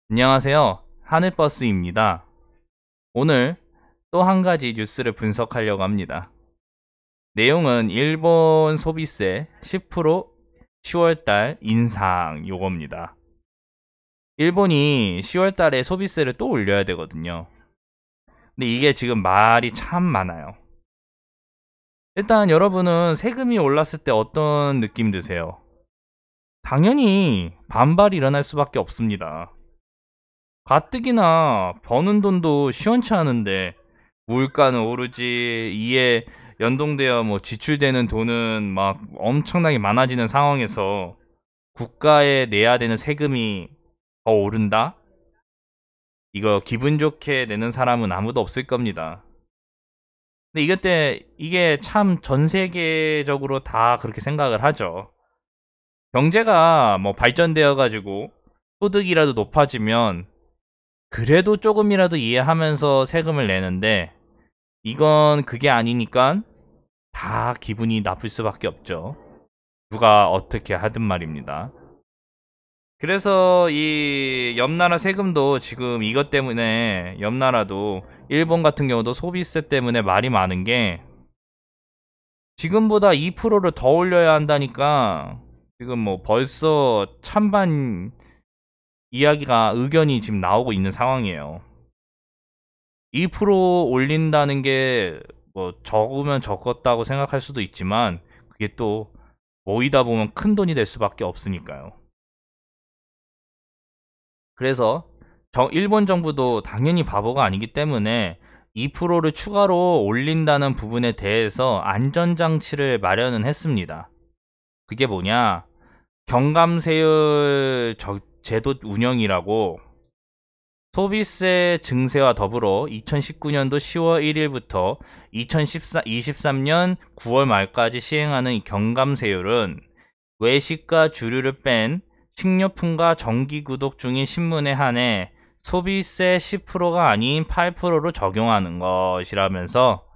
안녕하세요. 하늘버스입니다. 오늘 또 한 가지 뉴스를 분석하려고 합니다. 내용은 일본 소비세 10% 10월달 인상 요겁니다. 일본이 10월달에 소비세를 또 올려야 되거든요. 근데 이게 지금 말이 참 많아요. 일단 여러분은 세금이 올랐을 때 어떤 느낌 드세요? 당연히 반발이 일어날 수밖에 없습니다. 가뜩이나 버는 돈도 시원치 않은데 물가는 오르지, 이에 연동되어 뭐 지출되는 돈은 막 엄청나게 많아지는 상황에서 국가에 내야 되는 세금이 더 오른다? 이거 기분 좋게 내는 사람은 아무도 없을 겁니다. 근데 이게 참 전 세계적으로 다 그렇게 생각을 하죠. 경제가 뭐 발전되어 가지고 소득이라도 높아지면 그래도 조금이라도 이해하면서 세금을 내는데, 이건 그게 아니니까 다 기분이 나쁠 수밖에 없죠. 누가 어떻게 하든 말입니다. 그래서 이 옆나라 세금도 지금 이것 때문에, 옆나라도 일본 같은 경우도 소비세 때문에 말이 많은 게 지금보다 2%를 더 올려야 한다니까, 지금 뭐 벌써 찬반 의견이 지금 나오고 있는 상황이에요. 2% 올린다는 게 뭐 적으면 적었다고 생각할 수도 있지만, 그게 또 모이다 보면 큰 돈이 될 수밖에 없으니까요. 그래서 일본 정부도 당연히 바보가 아니기 때문에 2%를 추가로 올린다는 부분에 대해서 안전장치를 마련은 했습니다. 그게 뭐냐, 경감세율 제도 운영이라고, 소비세 증세와 더불어 2019년도 10월 1일부터 2023년 9월 말까지 시행하는 경감세율은 외식과 주류를 뺀 식료품과 정기 구독 중인 신문에 한해 소비세 10%가 아닌 8%로 적용하는 것이라면서,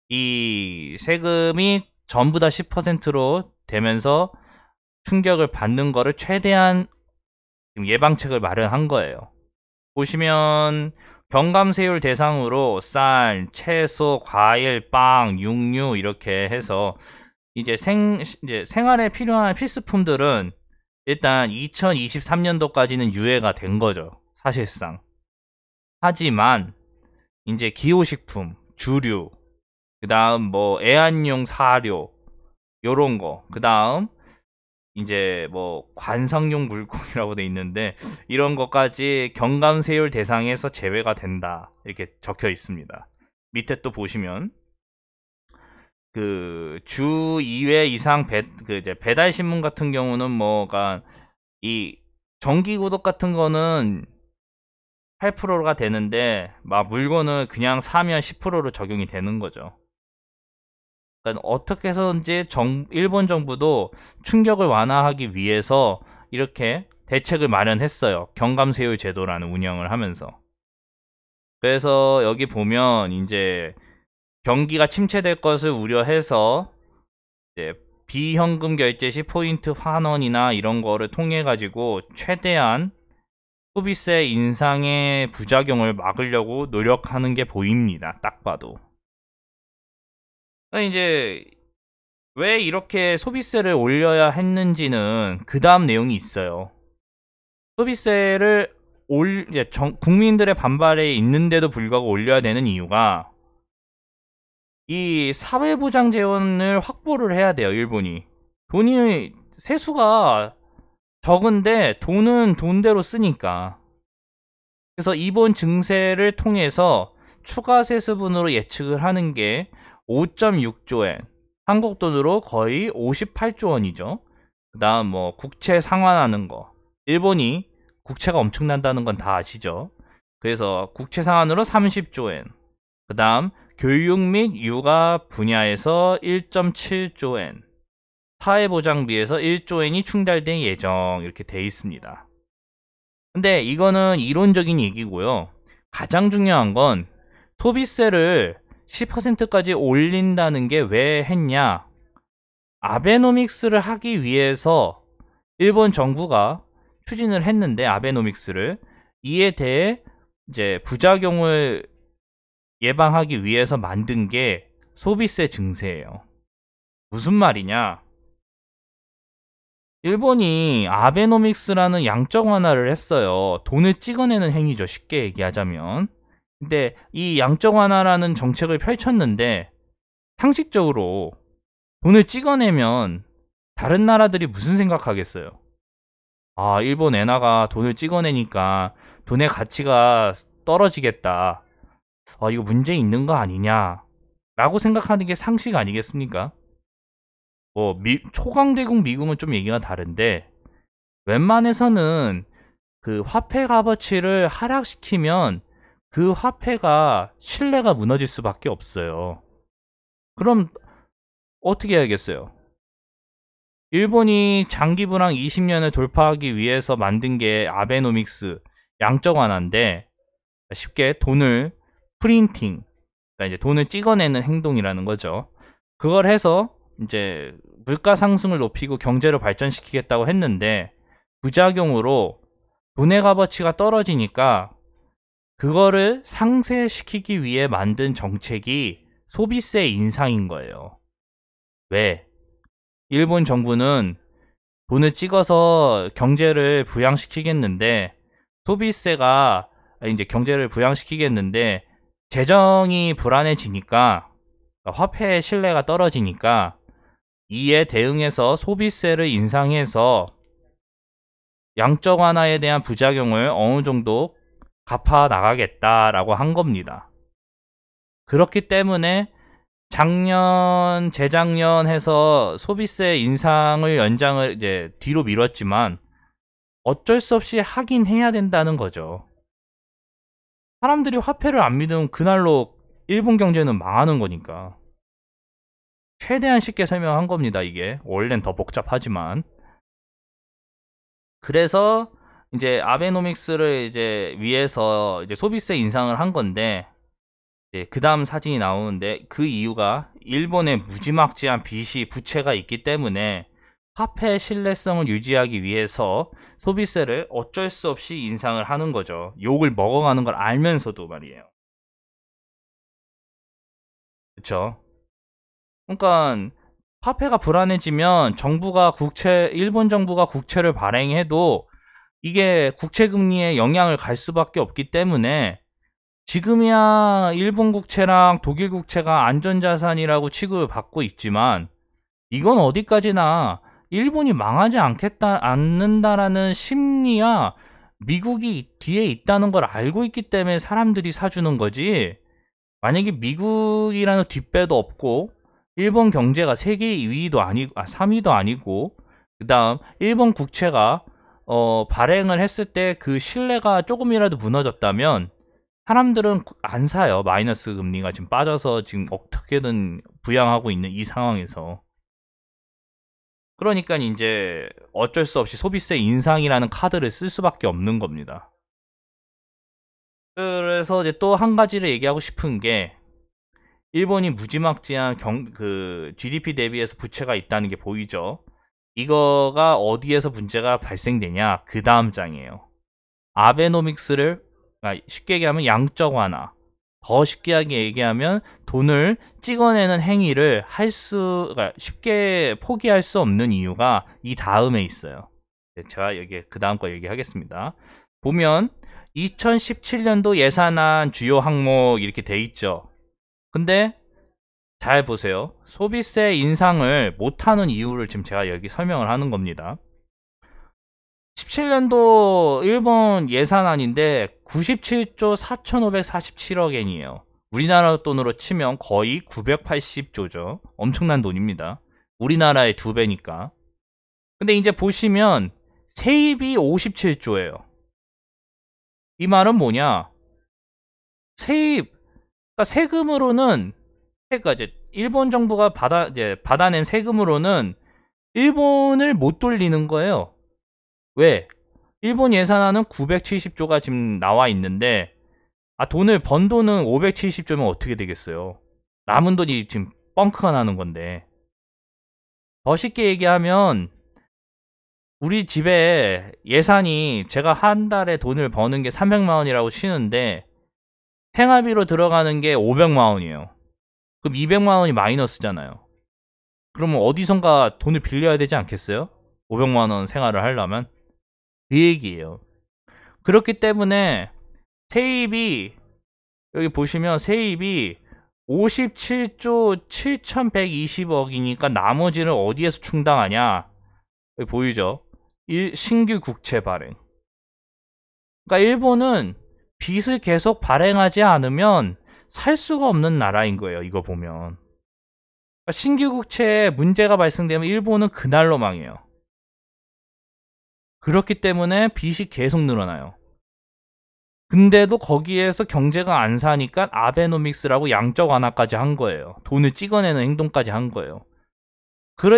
이 세금이 전부 다 10%로 되면서 충격을 받는 거를 최대한 예방책을 마련한 거예요. 보시면 경감세율 대상으로 쌀, 채소, 과일, 빵, 육류 이렇게 해서 이제 생활에 필요한 필수품들은 일단 2023년도까지는 유예가 된 거죠, 사실상. 하지만 이제 기호식품, 주류, 그다음 뭐 애완용 사료 요런 거, 그다음 이제 뭐 관상용 물고기라고 돼 있는데, 이런 것까지 경감세율 대상에서 제외가 된다 이렇게 적혀 있습니다. 밑에 또 보시면 그 주 2회 이상 이제 배달 신문 같은 경우는 뭐가, 이 정기 구독 같은 거는 8%가 되는데 막 물건을 그냥 사면 10%로 적용이 되는 거죠. 그러니까 어떻게 해서든지 일본 정부도 충격을 완화하기 위해서 이렇게 대책을 마련했어요. 경감세율 제도라는 운영을 하면서. 그래서 여기 보면 이제 경기가 침체될 것을 우려해서 이제 비현금 결제 시 포인트 환원이나 이런 거를 통해 가지고 최대한 소비세 인상의 부작용을 막으려고 노력하는 게 보입니다, 딱 봐도. 이제 왜 이렇게 소비세를 올려야 했는지는 그 다음 내용이 있어요. 소비세를 국민들의 반발에 있는데도 불구하고 올려야 되는 이유가, 이 사회보장 재원을 확보를 해야 돼요, 일본이. 세수가 적은데 돈은 돈대로 쓰니까. 그래서 이번 증세를 통해서 추가 세수분으로 예측을 하는 게 5.6조 엔, 한국 돈으로 거의 58조 원이죠. 그 다음 뭐 국채 상환하는 거, 일본이 국채가 엄청난다는 건 다 아시죠. 그래서 국채 상환으로 30조 엔, 그 다음 교육 및 육아 분야에서 1.7조 엔, 사회보장비에서 1조 엔이 충당될 예정, 이렇게 돼 있습니다. 근데 이거는 이론적인 얘기고요. 가장 중요한 건 소비세를 10%까지 올린다는 게 왜 했냐, 아베노믹스를 하기 위해서 일본 정부가 추진을 했는데, 아베노믹스를 이에 대해 이제 부작용을 예방하기 위해서 만든 게 소비세 증세예요. 무슨 말이냐? 일본이 아베노믹스라는 양적 완화를 했어요. 돈을 찍어내는 행위죠. 쉽게 얘기하자면. 근데 이 양적 완화라는 정책을 펼쳤는데 상식적으로 돈을 찍어내면 다른 나라들이 무슨 생각하겠어요? 아, 일본 엔화가 돈을 찍어내니까 돈의 가치가 떨어지겠다. 이거 문제 있는 거 아니냐? 라고 생각하는 게 상식 아니겠습니까? 초강대국 미국은 좀 얘기가 다른데, 웬만해서는 그 화폐 값어치를 하락시키면 그 화폐가 신뢰가 무너질 수밖에 없어요. 그럼 어떻게 해야겠어요? 일본이 장기 불황 20년을 돌파하기 위해서 만든 게 아베노믹스 양적 완화인데, 쉽게 돈을 프린팅, 그러니까 이제 돈을 찍어내는 행동이라는 거죠. 그걸 해서 이제 물가 상승을 높이고 경제를 발전시키겠다고 했는데 부작용으로 돈의 값어치가 떨어지니까 그거를 상쇄시키기 위해 만든 정책이 소비세 인상인 거예요. 왜? 일본 정부는 돈을 찍어서 경제를 부양시키겠는데 소비세가 이제 경제를 부양시키겠는데 재정이 불안해지니까 화폐의 신뢰가 떨어지니까 이에 대응해서 소비세를 인상해서 양적 완화에 대한 부작용을 어느 정도 갚아 나가겠다라고 한 겁니다. 그렇기 때문에 작년, 재작년 해서 소비세 인상을 연장을 이제 뒤로 미뤘지만 어쩔 수 없이 하긴 해야 된다는 거죠. 사람들이 화폐를 안 믿으면 그날로 일본 경제는 망하는 거니까. 최대한 쉽게 설명한 겁니다, 이게. 원래는 더 복잡하지만. 그래서 이제 아베노믹스를 이제 위해서 이제 소비세 인상을 한 건데, 그 다음 사진이 나오는데 그 이유가 일본에 무지막지한 빚이 부채가 있기 때문에 화폐 신뢰성을 유지하기 위해서 소비세를 어쩔 수 없이 인상을 하는 거죠. 욕을 먹어가는 걸 알면서도 말이에요. 그쵸? 그러니까 화폐가 불안해지면 일본 정부가 국채를 발행해도 이게 국채 금리에 영향을 갈 수밖에 없기 때문에 지금이야 일본 국채랑 독일 국채가 안전자산이라고 취급을 받고 있지만 이건 어디까지나 일본이 망하지 않는다라는 심리야 미국이 뒤에 있다는 걸 알고 있기 때문에 사람들이 사주는 거지. 만약에 미국이라는 뒷배도 없고 일본 경제가 세계 2위도 아니고 3위도 아니고 그다음 일본 국채가 발행을 했을 때 그 신뢰가 조금이라도 무너졌다면 사람들은 안 사요. 마이너스 금리가 지금 빠져서 지금 어떻게든 부양하고 있는 이 상황에서. 그러니까 이제 어쩔 수 없이 소비세 인상이라는 카드를 쓸 수밖에 없는 겁니다. 그래서 이제 또 한 가지를 얘기하고 싶은 게 일본이 무지막지한 GDP 대비해서 부채가 있다는 게 보이죠. 이거가 어디에서 문제가 발생되냐? 그 다음 장이에요. 아베노믹스를 쉽게 얘기하면 양적 완화, 더 쉽게 얘기하면 돈을 찍어내는 행위를 쉽게 포기할 수 없는 이유가 이 다음에 있어요. 제가 여기 그 다음 거 얘기하겠습니다. 보면 2017년도 예산안 주요 항목 이렇게 돼 있죠. 근데 잘 보세요. 소비세 인상을 못하는 이유를 지금 제가 여기 설명을 하는 겁니다. 17년도 일본 예산안인데 97조 4,547억 엔이에요. 우리나라 돈으로 치면 거의 980조죠. 엄청난 돈입니다. 우리나라의 2배니까. 근데 이제 보시면 세입이 57조예요. 이 말은 뭐냐? 그러니까 세금으로는 그러니까 이제 일본 정부가 받아낸 세금으로는 일본을 못 돌리는 거예요. 왜? 일본 예산안은 970조가 지금 나와 있는데 돈을 번 돈은 570조면 어떻게 되겠어요? 남은 돈이 지금 뻥크가 나는 건데. 더 쉽게 얘기하면 우리 집에 예산이 제가 한 달에 돈을 버는 게 300만 원이라고 치는데 생활비로 들어가는 게 500만 원이에요. 그럼 200만 원이 마이너스잖아요. 그러면 어디선가 돈을 빌려야 되지 않겠어요? 500만 원 생활을 하려면? 그 얘기예요. 그렇기 때문에 세입이 여기 보시면 세입이 57조 7120억이니까 나머지는 어디에서 충당하냐? 여기 보이죠? 신규 국채 발행. 그러니까 일본은 빚을 계속 발행하지 않으면 살 수가 없는 나라인 거예요. 이거 보면. 그러니까 신규 국채에 문제가 발생되면 일본은 그날로 망해요. 그렇기 때문에 빚이 계속 늘어나요. 근데도 거기에서 경제가 안 사니까 아베노믹스라고 양적 완화까지 한 거예요. 돈을 찍어내는 행동까지 한 거예요.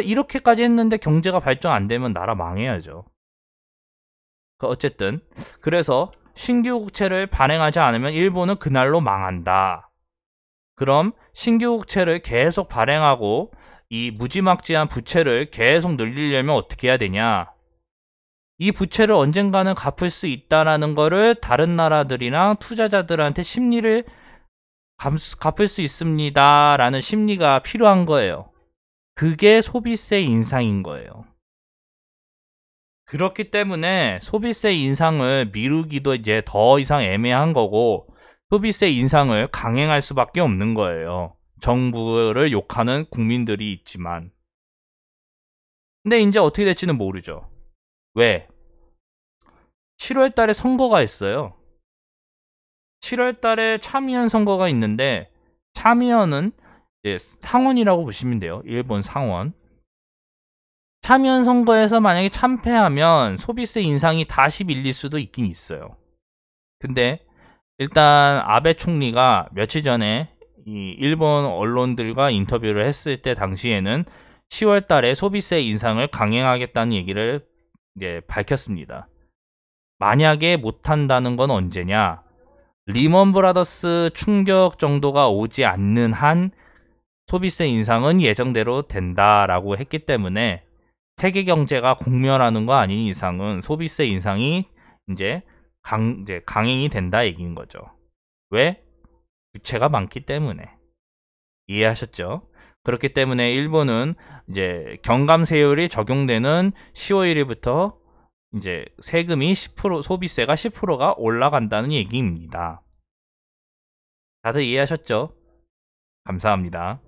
이렇게까지 했는데 경제가 발전 안 되면 나라 망해야죠. 어쨌든 그래서 신규 국채를 발행하지 않으면 일본은 그날로 망한다. 그럼 신규 국채를 계속 발행하고 이 무지막지한 부채를 계속 늘리려면 어떻게 해야 되냐? 이 부채를 언젠가는 갚을 수 있다라는 거를 다른 나라들이랑 투자자들한테 심리를 갚을 수 있습니다라는 심리가 필요한 거예요. 그게 소비세 인상인 거예요. 그렇기 때문에 소비세 인상을 미루기도 이제 더 이상 애매한 거고 소비세 인상을 강행할 수밖에 없는 거예요. 정부를 욕하는 국민들이 있지만. 근데 이제 어떻게 될지는 모르죠. 왜? 7월 달에 선거가 있어요. 7월 달에 참의원 선거가 있는데 참의원은 상원이라고 보시면 돼요. 일본 상원. 참의원 선거에서 만약에 참패하면 소비세 인상이 다시 밀릴 수도 있긴 있어요. 근데 일단 아베 총리가 며칠 전에 이 일본 언론들과 인터뷰를 했을 때 당시에는 10월 달에 소비세 인상을 강행하겠다는 얘기를 밝혔습니다. 만약에 못한다는 건 언제냐? 리먼 브라더스 충격 정도가 오지 않는 한 소비세 인상은 예정대로 된다라고 했기 때문에 세계 경제가 공멸하는 거 아닌 이상은 소비세 인상이 이제 강행이 된다 얘기인 거죠. 왜? 부채가 많기 때문에. 이해하셨죠? 그렇기 때문에 일본은 이제 경감세율이 적용되는 10월 1일부터 이제 세금이 10% 소비세가 10%가 올라간다는 얘기입니다. 다들 이해하셨죠? 감사합니다.